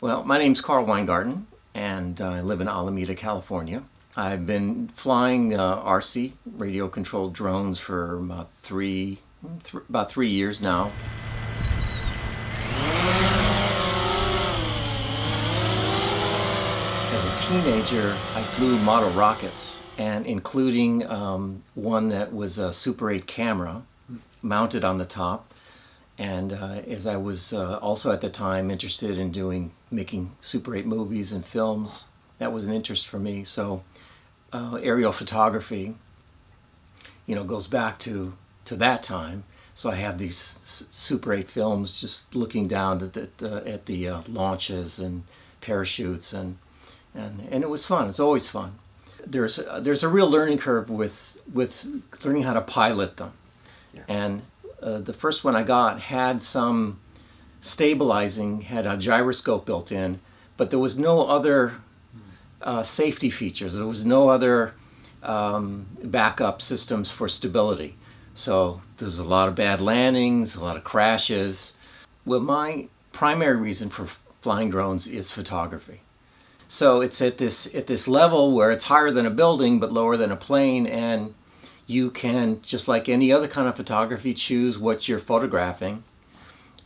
Well, my name's Carl Weingarten, and I live in Alameda, California. I've been flying RC, radio-controlled drones, for about three years now. As a teenager, I flew model rockets, and including one that was a Super 8 camera mounted on the top. And as I was also at the time interested in making Super 8 movies and films, that was an interest for me. So aerial photography, goes back to that time. So I have these Super 8 films, just looking down at the launches and parachutes, and it was fun. It's always fun. There's a real learning curve with learning how to pilot them, yeah. And the first one I got had some stabilizing, had a gyroscope built in, but there was no other safety features. There was no other backup systems for stability. So there's a lot of bad landings, a lot of crashes. Well, my primary reason for flying drones is photography. So it's at this level where it's higher than a building but lower than a plane, and you can, just like any other kind of photography, choose what you're photographing.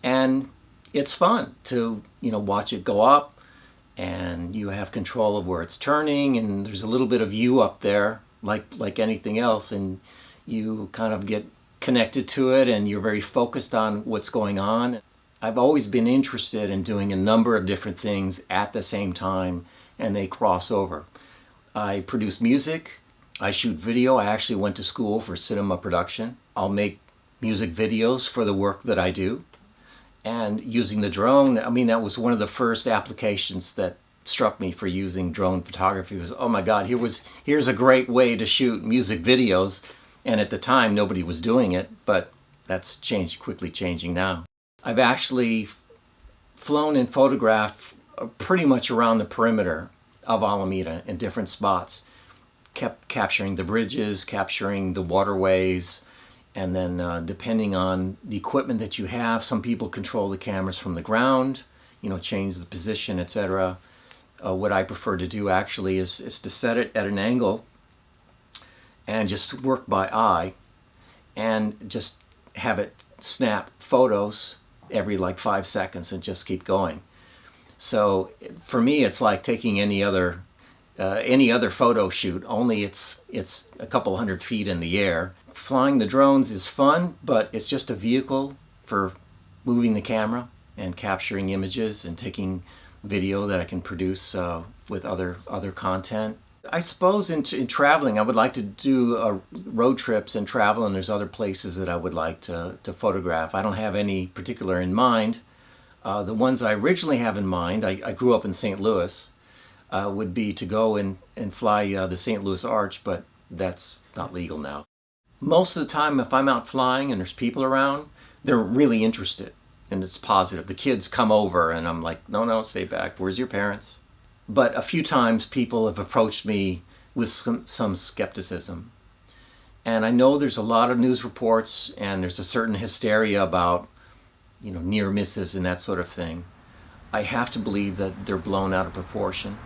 And it's fun to watch it go up, and you have control of where it's turning, and there's a little bit of you up there like anything else, and you kind of get connected to it, and you're very focused on what's going on. I've always been interested in doing a number of different things at the same time, and they cross over. I produce music, I shoot video. I actually went to school for cinema production. I'll make music videos for the work that I do. And using the drone, that was one of the first applications that struck me for using drone photography. Was, oh my God, here's a great way to shoot music videos. And at the time, nobody was doing it, but that's quickly changing now. I've actually flown and photographed pretty much around the perimeter of Alameda in different spots. Kept capturing the bridges, capturing the waterways, and then depending on the equipment that you have, some people control the cameras from the ground, change the position, etc. What I prefer to do actually is to set it at an angle and just work by eye and just have it snap photos every 5 seconds and just keep going. So for me, it's like taking any other photo shoot, only it's a couple hundred feet in the air. Flying the drones is fun, but it's just a vehicle for moving the camera and capturing images and taking video that I can produce with other content. I suppose in traveling, I would like to do road trips and travel, and there's other places that I would like to photograph. I don't have any particular in mind. The ones I originally have in mind, I grew up in St. Louis, would be to go and fly the St. Louis Arch, but that's not legal now. Most of the time, if I'm out flying and there's people around, they're really interested, and it's positive. The kids come over, and I'm like, no, stay back. Where's your parents? But a few times people have approached me with some skepticism. And I know there's a lot of news reports, and there's a certain hysteria about, near misses and that sort of thing. I have to believe that they're blown out of proportion.